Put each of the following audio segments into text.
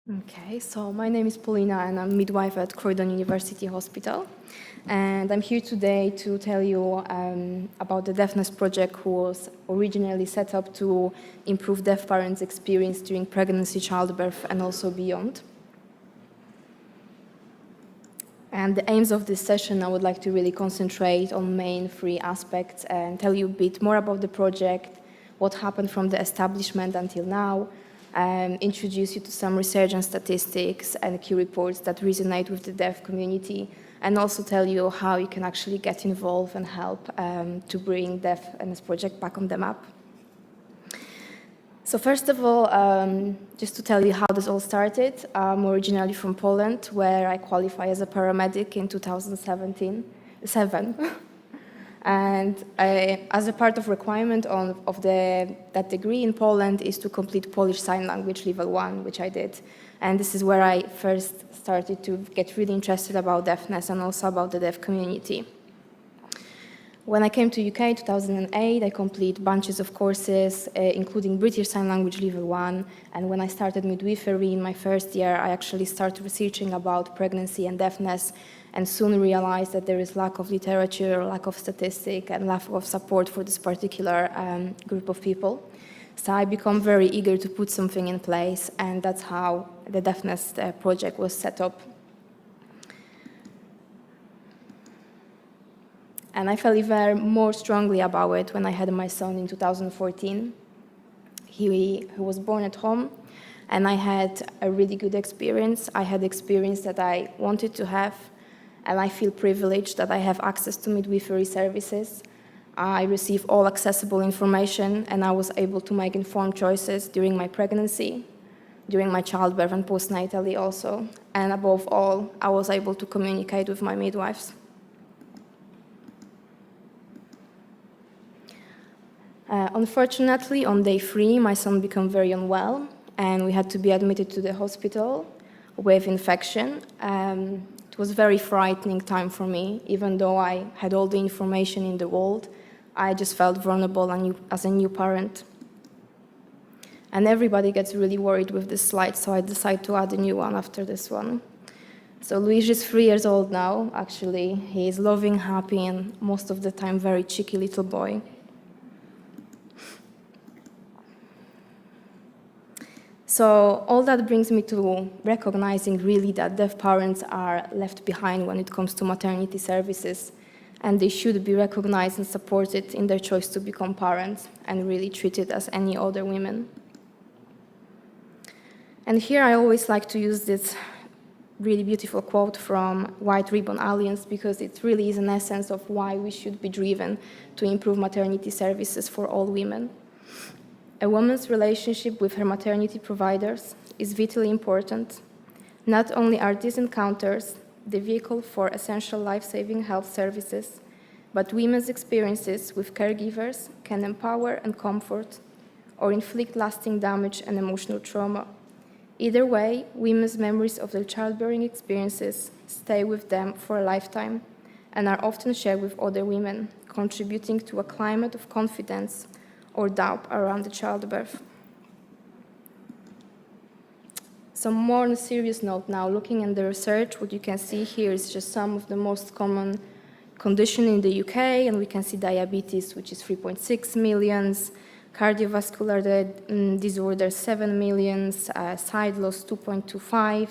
Okay, so my name is Paulina and I'm midwife at Croydon University Hospital. And I'm here today to tell you about the Deafness project, which was originally set up to improve deaf parents' experience during pregnancy, childbirth, and also beyond. And the aims of this session, I would like to really concentrate on main three aspects and tell you a bit more about the project, what happened from the establishment until now, introduce you to some research and statistics and key reports that resonate with the deaf community, and also tell you how you can actually get involved and help to bring Deafness project back on the map. So first of all, just to tell you how this all started, I'm originally from Poland, where I qualified as a paramedic in 2007. And as a part of requirement of that degree in Poland is to complete Polish Sign Language Level 1, which I did. And this is where I first started to get really interested about deafness and also about the deaf community. When I came to UK in 2008, I completed bunches of courses, including British Sign Language Level 1. And when I started midwifery in my first year, I actually started researching about pregnancy and deafness, and soon realized that there is lack of literature, lack of statistic, and lack of support for this particular group of people. So I became very eager to put something in place, and that's how the Deafness project was set up. And I felt even more strongly about it when I had my son in 2014. He was born at home, and I had a really good experience. I had experience that I wanted to have, and I feel privileged that I have access to midwifery services. I receive all accessible information, and I was able to make informed choices during my pregnancy, during my childbirth, and postnatally also. And above all, I was able to communicate with my midwives. Unfortunately, on day 3, my son became very unwell, and we had to be admitted to the hospital with infection. It was a very frightening time for me. Even though I had all the information in the world, I just felt vulnerable as a new parent. And everybody gets really worried with this slide, so I decided to add a new one after this one. So Luigi is 3 years old now, actually. He is loving, happy, and most of the time very cheeky little boy. So all that brings me to recognizing really that deaf parents are left behind when it comes to maternity services, and they should be recognized and supported in their choice to become parents and really treated as any other women. And here I always like to use this really beautiful quote from White Ribbon Alliance, because it really is an essence of why we should be driven to improve maternity services for all women. A woman's relationship with her maternity providers is vitally important. Not only are these encounters the vehicle for essential life-saving health services, but women's experiences with caregivers can empower and comfort or inflict lasting damage and emotional trauma. Either way, women's memories of their childbearing experiences stay with them for a lifetime and are often shared with other women, contributing to a climate of confidence or doubt around the childbirth. So more on a serious note now, looking at the research, what you can see here is just some of the most common conditions in the UK, and we can see diabetes, which is 3.6 million, cardiovascular disorders 7 million, side loss 2.25,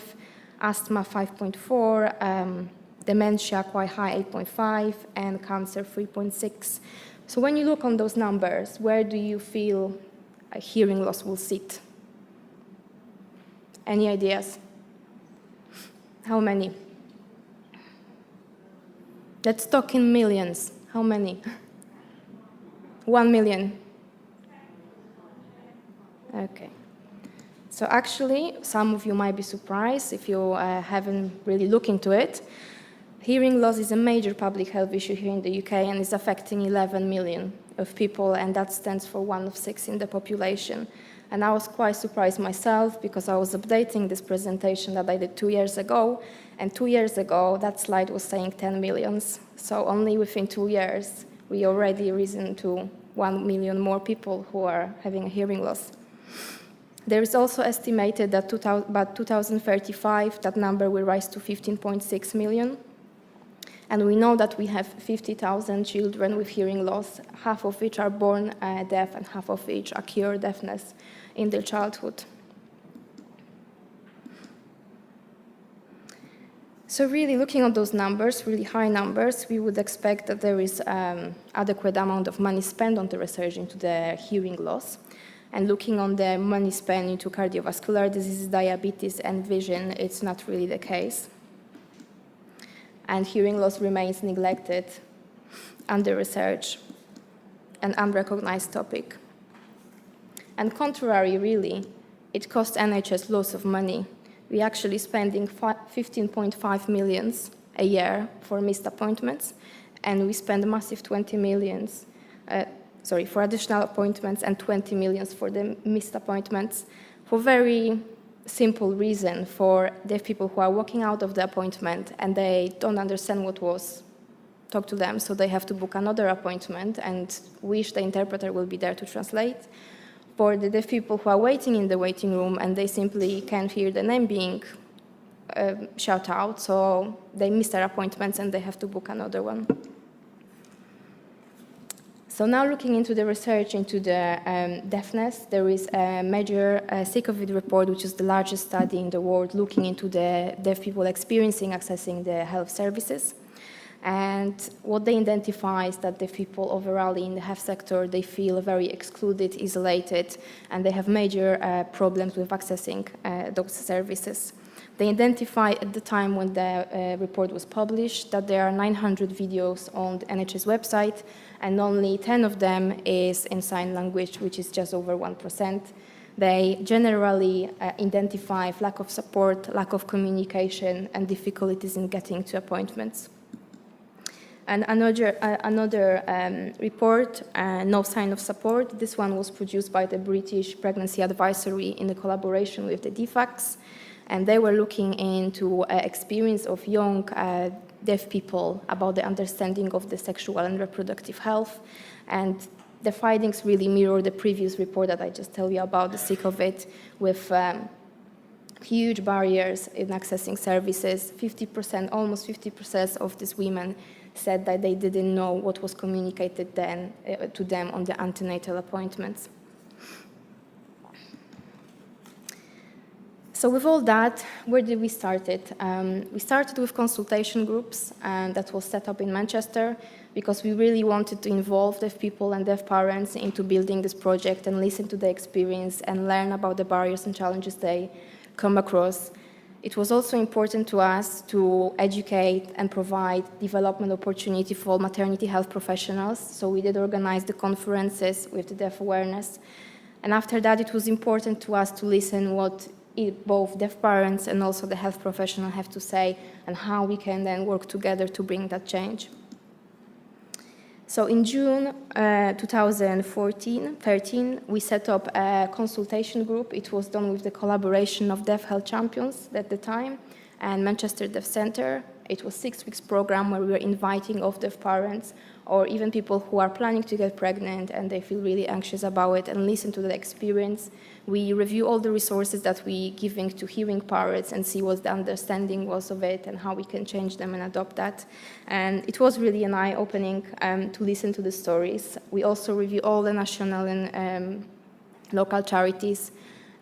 asthma 5.4, dementia quite high 8.5, and cancer 3.6. So when you look on those numbers, where do you feel a hearing loss will sit? Any ideas? How many? Let's talk in millions. How many? 1 million. Okay. So actually, some of you might be surprised if you haven't really looked into it. Hearing loss is a major public health issue here in the UK and is affecting 11 million of people, and that stands for 1 of 6 in the population. And I was quite surprised myself because I was updating this presentation that I did 2 years ago, and 2 years ago that slide was saying 10 million. So only within 2 years we already risen to 1 million more people who are having a hearing loss. There is also estimated that by 2035, that number will rise to 15.6 million. And we know that we have 50,000 children with hearing loss, half of which are born deaf and half of which acquire deafness in their childhood. So really looking at those numbers, really high numbers, we would expect that there is adequate amount of money spent on the research into the hearing loss. And looking on the money spent into cardiovascular diseases, diabetes, and vision, it's not really the case. And hearing loss remains neglected, under research, an unrecognized topic. And contrary, really, it costs NHS lots of money. We're actually spending 15.5 million a year for missed appointments, and we spend a massive 20 million, for additional appointments and 20 million for the missed appointments, for very simple reason, for deaf people who are walking out of the appointment and they don't understand what was talked to them, so they have to book another appointment and wish the interpreter will be there to translate. For the deaf people who are waiting in the waiting room and they simply can't hear the name being shout out, so they miss their appointments and they have to book another one. So now looking into the research into the deafness, there is a major CCOVID report, which is the largest study in the world looking into the deaf people experiencing accessing the health services. And what they identify is that deaf people overall in the health sector, they feel very excluded, isolated, and they have major problems with accessing those services. They identified at the time when the report was published that there are 900 videos on the NHS website, and only 10 of them is in sign language, which is just over 1%. They generally identify lack of support, lack of communication, and difficulties in getting to appointments. And another report, No Sign of Support. This one was produced by the British Pregnancy Advisory in a collaboration with the DFACs, and they were looking into experience of young deaf people about the understanding of the sexual and reproductive health. And the findings really mirror the previous report that I just told you about, the CCOVID, with huge barriers in accessing services. 50%, almost 50% of these women said that they didn't know what was communicated then to them on the antenatal appointments. So with all that, where did we start it? We started with consultation groups, and that was set up in Manchester because we really wanted to involve deaf people and deaf parents into building this project and listen to their experience and learn about the barriers and challenges they come across. It was also important to us to educate and provide development opportunity for maternity health professionals. So we did organize the conferences with the deaf awareness. And after that, it was important to us to listen what both deaf parents and also the health professional have to say and how we can then work together to bring that change. So in June 2013, we set up a consultation group. It was done with the collaboration of Deaf Health Champions at the time and Manchester Deaf Centre. It was a 6-week program where we were inviting of deaf parents or even people who are planning to get pregnant and they feel really anxious about it and listen to the experience. We review all the resources that we giving to hearing parents and see what the understanding was of it and how we can change them and adopt that. And it was really an eye-opening to listen to the stories. We also review all the national and local charities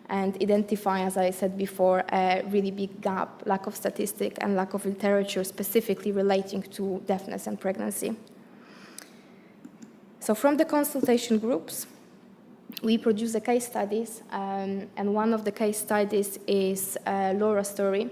and identify, as I said before, a really big gap, lack of statistic and lack of literature specifically relating to deafness and pregnancy. So from the consultation groups, we produce the case studies, and one of the case studies is Laura's story.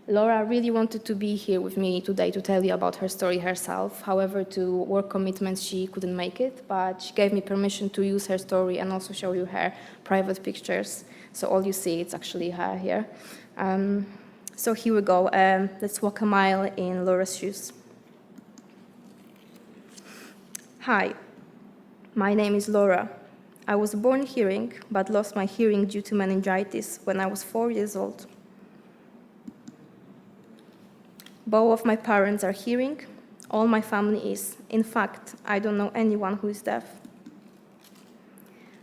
Laura really wanted to be here with me today to tell you about her story herself. However, to work commitments, she couldn't make it, but she gave me permission to use her story and also show you her private pictures. So all you see, it's actually her here. So here we go. Let's walk a mile in Laura's shoes. Hi, my name is Laura. I was born hearing, but lost my hearing due to meningitis when I was 4 years old. Both of my parents are hearing. All my family is. In fact, I don't know anyone who is deaf.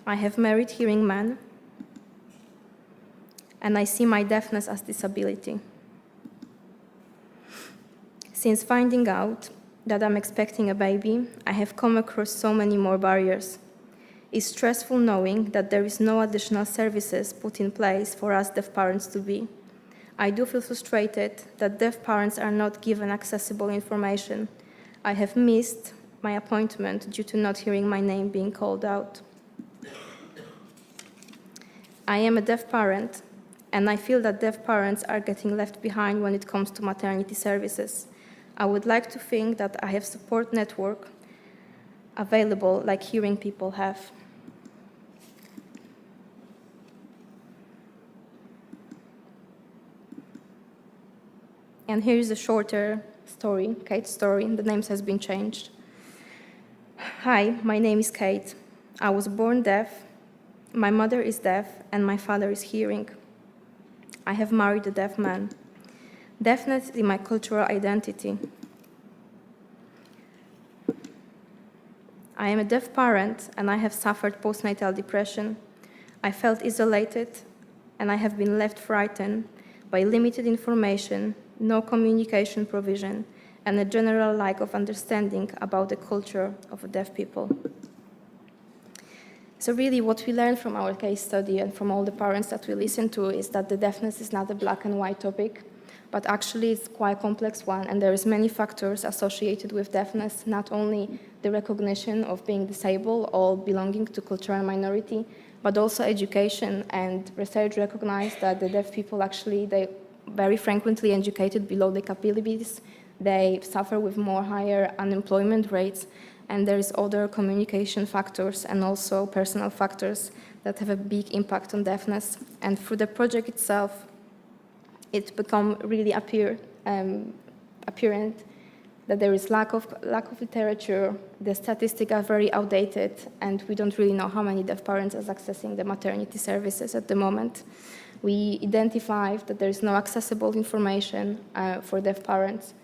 I have married hearing man. and I see my deafness as disability. Since finding out that I'm expecting a baby, I have come across so many more barriers. It's stressful knowing that there is no additional services put in place for us deaf parents to be. I do feel frustrated that deaf parents are not given accessible information. I have missed my appointment due to not hearing my name being called out. I am a deaf parent, and I feel that deaf parents are getting left behind when it comes to maternity services. I would like to think that I have support network available like hearing people have. And here is a shorter story, Kate's story. The names has been changed. Hi, my name is Kate. I was born deaf. My mother is deaf and my father is hearing. I have married a deaf man. Deafness is my cultural identity. I am a deaf parent and I have suffered postnatal depression. I felt isolated and I have been left frightened by limited information, no communication provision, and a general lack of understanding about the culture of deaf people. So really what we learned from our case study and from all the parents that we listened to is that the deafness is not a black and white topic, but actually it's quite a complex one, and there is many factors associated with deafness, not only the recognition of being disabled or belonging to cultural minority, but also education, and research recognized that the deaf people actually, they very frequently educated below their capabilities, they suffer with more higher unemployment rates, and there is other communication factors and also personal factors that have a big impact on deafness. And through the project itself, it become really apparent that there is lack of literature, the statistics are very outdated, and we don't really know how many deaf parents are accessing the maternity services at the moment. We identified that there is no accessible information for deaf parents,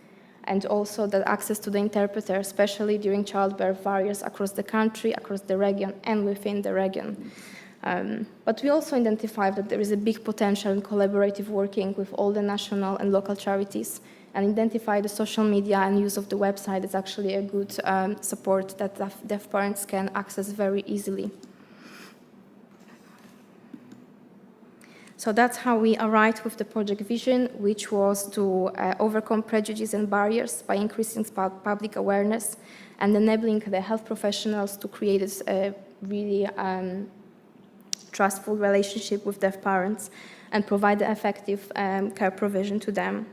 and also that access to the interpreter, especially during childbirth, varies across the country, across the region, and within the region. But we also identified that there is a big potential in collaborative working with all the national and local charities, and identify the social media and use of the website is actually a good support that deaf parents can access very easily. So that's how we arrived with the project vision, which was to overcome prejudice and barriers by increasing public awareness and enabling the health professionals to create a really trustful relationship with deaf parents and provide effective care provision to them,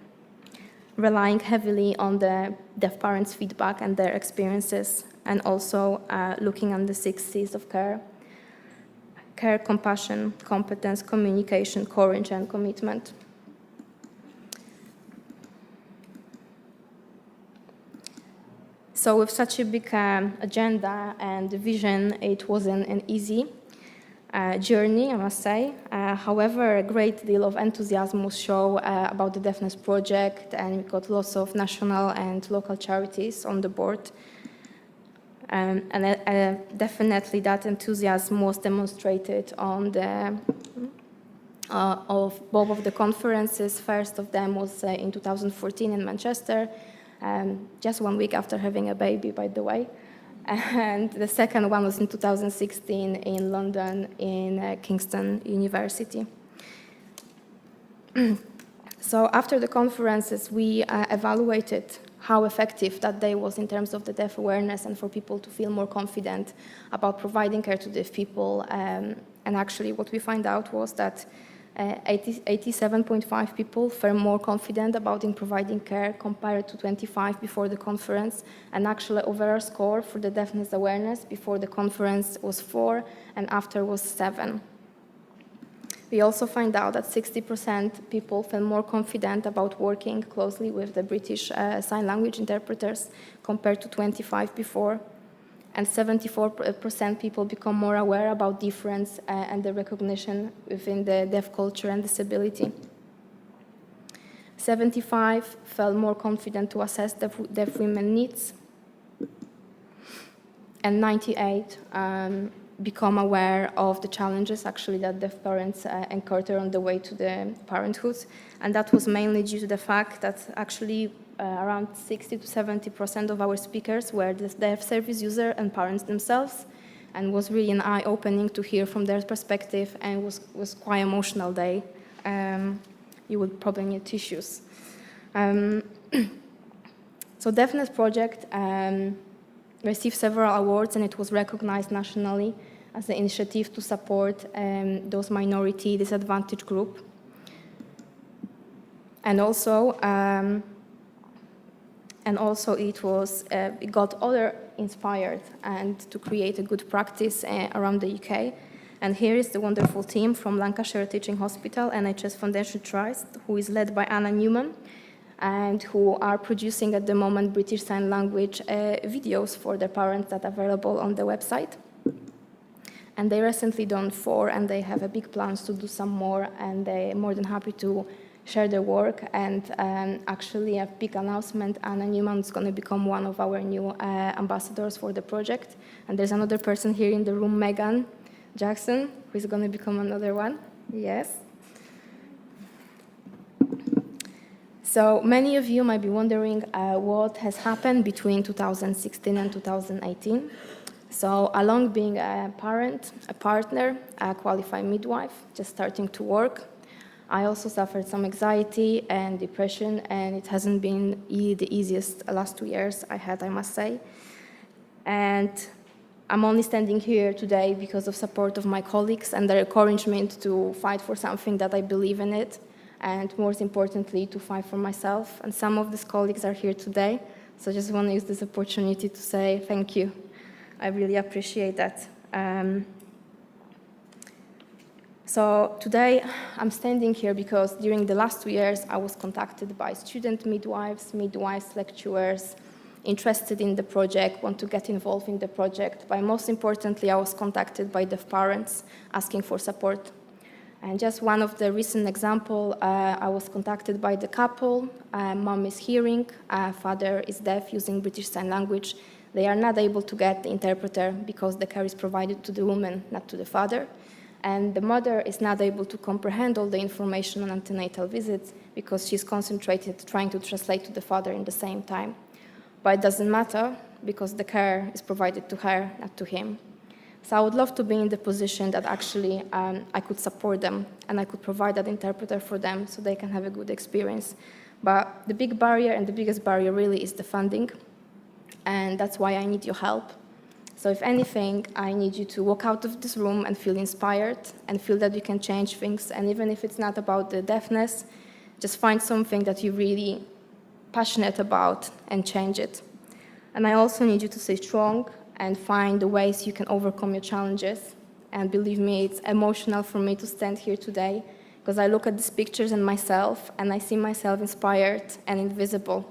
relying heavily on the deaf parents' feedback and their experiences, and also looking at the 6 C's of care: care, compassion, competence, communication, courage, and commitment. So with such a big agenda and vision, it wasn't an easy journey, I must say. However, a great deal of enthusiasm was shown about the Deafness project, and we got lots of national and local charities on the board. And definitely that enthusiasm was demonstrated on of both of the conferences. First of them was in 2014 in Manchester, just 1 week after having a baby, by the way. And the second one was in 2016 in London, in Kingston University. So after the conferences, we evaluated how effective that day was in terms of the deaf awareness and for people to feel more confident about providing care to deaf people. And actually what we find out was that 87.5 people felt more confident about in providing care compared to 25 before the conference. And actually overall score for the deafness awareness before the conference was 4 and after was 7. We also find out that 60% people feel more confident about working closely with the British Sign Language interpreters compared to 25 before. And 74% people become more aware about difference and the recognition within the deaf culture and disability. 75 felt more confident to assess deaf women's needs. And 98 become aware of the challenges actually that deaf parents encounter on the way to the parenthood. And that was mainly due to the fact that actually around 60 to 70% of our speakers were the deaf service user and parents themselves, and was really an eye-opening to hear from their perspective, and was quite emotional day. You would probably need tissues. So Deafness project received several awards, and it was recognized nationally as an initiative to support those minority disadvantaged group. And also it got other inspired and to create a good practice around the UK. And here is the wonderful team from Lancashire Teaching Hospital, NHS Foundation Trust, who is led by Anna Newman, and who are producing at the moment British Sign Language videos for their parents that are available on the website. And they recently done 4, and they have a big plans to do some more, and they're more than happy to share their work. And actually a big announcement, Anna Newman is going to become one of our new ambassadors for the project. And there's another person here in the room, Megan Jackson, who is going to become another one. Yes. So many of you might be wondering what has happened between 2016 and 2018. So along being a parent, a partner, a qualified midwife, just starting to work, I also suffered some anxiety and depression, and it hasn't been the easiest last 2 years I had, I must say. And I'm only standing here today because of support of my colleagues and their encouragement to fight for something that I believe in it, and most importantly, to fight for myself. And some of these colleagues are here today, so I just want to use this opportunity to say thank you. I really appreciate that. So today, I'm standing here because during the last 2 years, I was contacted by student midwives, lecturers, interested in the project, want to get involved in the project. But most importantly, I was contacted by deaf parents asking for support. And just one of the recent example, I was contacted by the couple. Mom is hearing, father is deaf, using British Sign Language. They are not able to get the interpreter because the care is provided to the woman, not to the father. And the mother is not able to comprehend all the information on antenatal visits because she's concentrated trying to translate to the father in the same time. But it doesn't matter because the care is provided to her, not to him. So I would love to be in the position that actually I could support them and I could provide that interpreter for them so they can have a good experience. But the big barrier and the biggest barrier really is the funding. And that's why I need your help. So if anything, I need you to walk out of this room and feel inspired and feel that you can change things. And even if it's not about the deafness, just find something that you're really passionate about and change it. And I also need you to stay strong and find the ways you can overcome your challenges. And believe me, it's emotional for me to stand here today because I look at these pictures and myself, and I see myself inspired and invisible.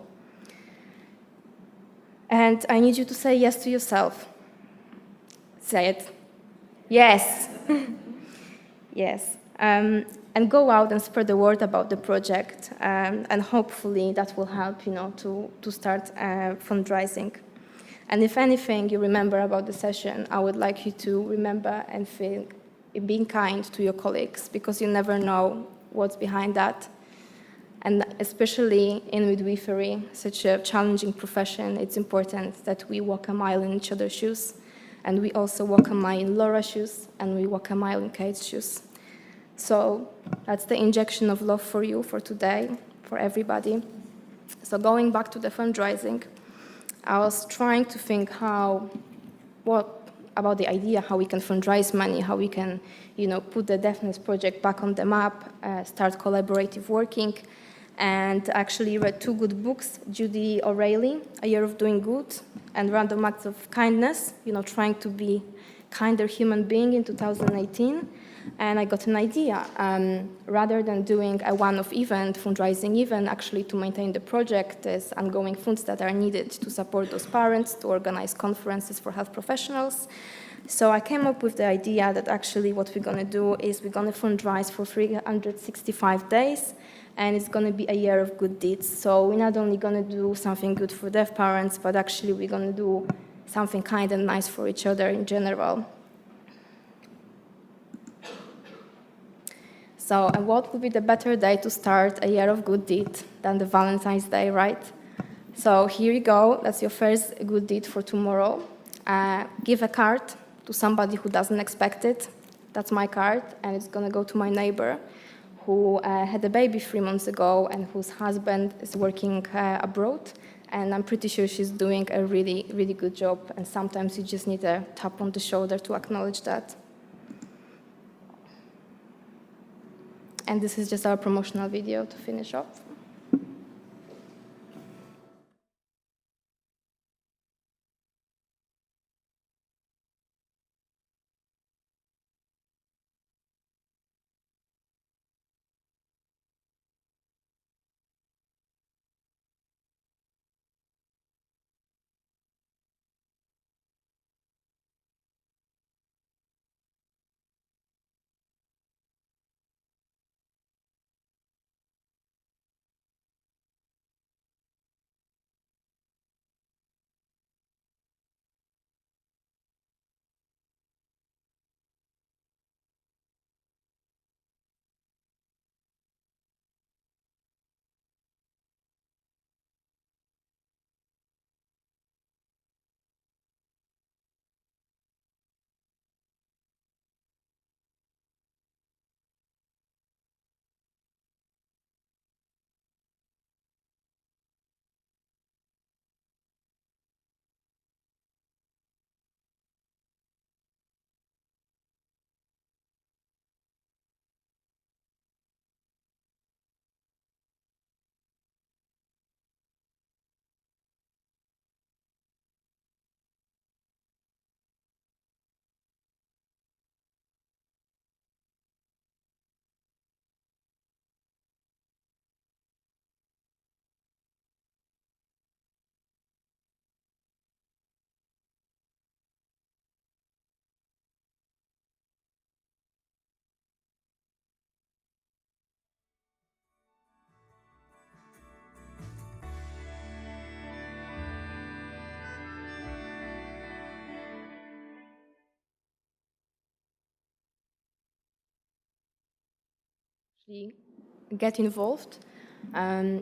And I need you to say yes to yourself. Say it. Yes. Yes. And go out and spread the word about the project, and hopefully that will help, to start fundraising. And if anything you remember about the session, I would like you to remember and feel being kind to your colleagues, because you never know what's behind that. And especially in midwifery, such a challenging profession, it's important that we walk a mile in each other's shoes. And we also walk a mile in Laura's shoes, and we walk a mile in Kate's shoes. So that's the injection of love for you for today, for everybody. So going back to the fundraising, I was trying to think about the idea how we can fundraise money, how we can, put the Deafness project back on the map, start collaborative working, and actually read 2 good books, Judy O'Reilly, A Year of Doing Good, and Random Acts of Kindness, trying to be kinder human being in 2018. And I got an idea, rather than doing a one-off event, fundraising event, actually to maintain the project, there's ongoing funds that are needed to support those parents, to organize conferences for health professionals. So I came up with the idea that actually what we're going to do is we're going to fundraise for 365 days, and it's going to be a year of good deeds. So we're not only going to do something good for deaf parents, but actually we're going to do something kind and nice for each other in general. So, and what would be the better day to start a year of good deed than the Valentine's Day, right? So here you go, that's your first good deed for tomorrow. Give a card to somebody who doesn't expect it. That's my card, and it's gonna go to my neighbor who had a baby 3 months ago and whose husband is working abroad. And I'm pretty sure she's doing a really, really good job. And sometimes you just need a tap on the shoulder to acknowledge that. And this is just our promotional video to finish off. Get involved.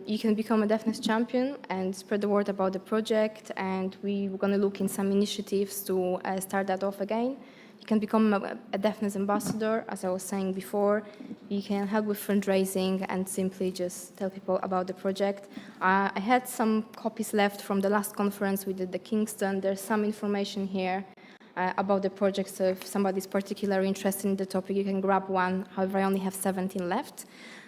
You can become a deafness champion and spread the word about the project, and we're going to look in some initiatives to start that off again. You can become a deafness ambassador, as I was saying before. You can help with fundraising and simply just tell people about the project. I had some copies left from the last conference we did at Kingston. There's some information here about the project, so if somebody's particularly interested in the topic, you can grab one. However, I only have 17 left.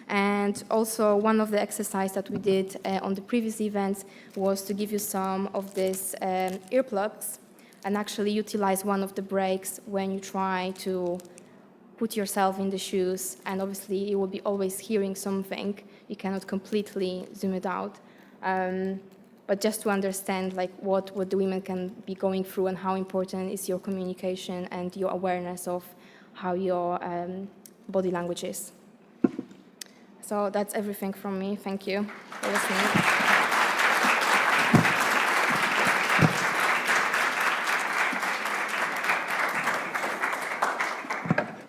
And also, one of the exercises that we did on the previous events was to give you some of these earplugs and actually utilize one of the breaks when you try to put yourself in the shoes. And obviously, you will be always hearing something. You cannot completely zoom it out. But just to understand like what the women can be going through and how important is your communication and your awareness of how your body language is. So that's everything from me. Thank you for listening.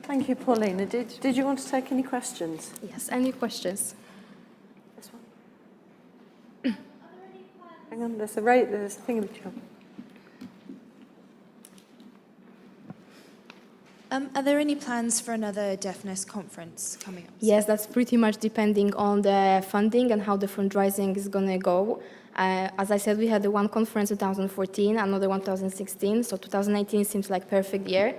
Thank you, Paulina. Did you want to take any questions? Yes, any questions? This one? Hang on, there's a thing with you. Are there any plans for another deafness conference coming up? Yes, that's pretty much depending on the funding and how the fundraising is going to go. As I said, we had the one conference in 2014, another one 2016, so 2018 seems like perfect year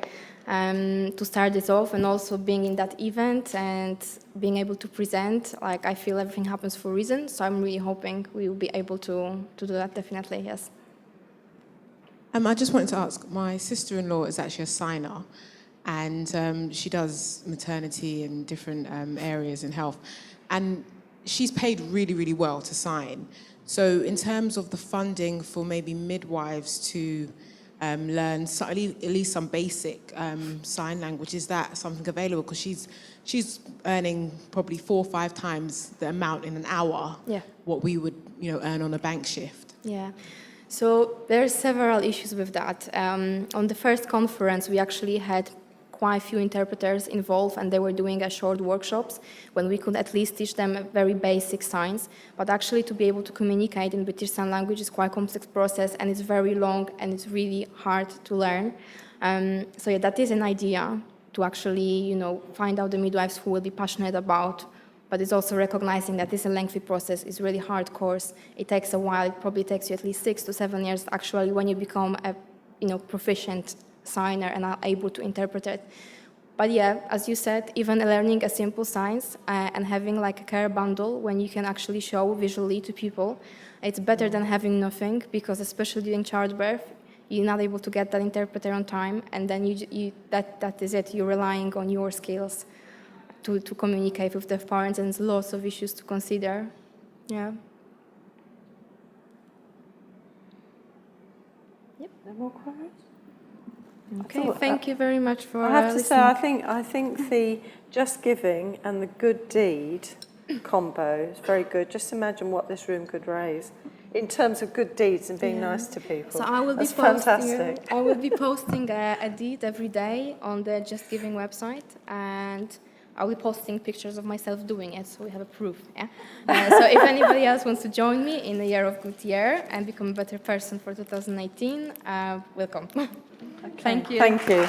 to start this off, and also being in that event and being able to present, like I feel everything happens for a reason, so I'm really hoping we will be able to do that, definitely, yes. I just wanted to ask, my sister-in-law is actually a signer, and she does maternity and different areas in health, and she's paid really, really well to sign. So in terms of the funding for maybe midwives to learn at least some basic sign language, is that something available? Because she's earning probably 4 or 5 times the amount in an hour, what we would earn on a bank shift. Yeah. So there are several issues with that. On the first conference, we actually had quite a few interpreters involved, and they were doing short workshops when we could at least teach them very basic signs. But actually to be able to communicate in British Sign Language is quite a complex process, and it's very long and it's really hard to learn. So yeah, that is an idea to actually, find out the midwives who will be passionate about, but it's also recognizing that this is a lengthy process, it's really hard course, it takes a while, it probably takes you at least 6 to 7 years actually when you become a proficient signer and are able to interpret it. But yeah, as you said, even learning a simple signs and having like a care bundle when you can actually show visually to people, it's better than having nothing, because especially during childbirth, you're not able to get that interpreter on time, and then that is it. You're relying on your skills to communicate with the parents, and there's lots of issues to consider. Yeah. Yep. No more queries? Okay, thank you very much for I have to say, listening. I think the just giving and the good deed combo is very good. Just imagine what this room could raise in terms of good deeds and being nice to people. So I will That's be posting, fantastic. I will be posting a deed every day on the Just Giving website, and I'll be posting pictures of myself doing it, so we have a proof. Yeah. So if anybody else wants to join me in the Year of Good Year and become a better person for 2018, welcome. Okay. Thank you. Thank you.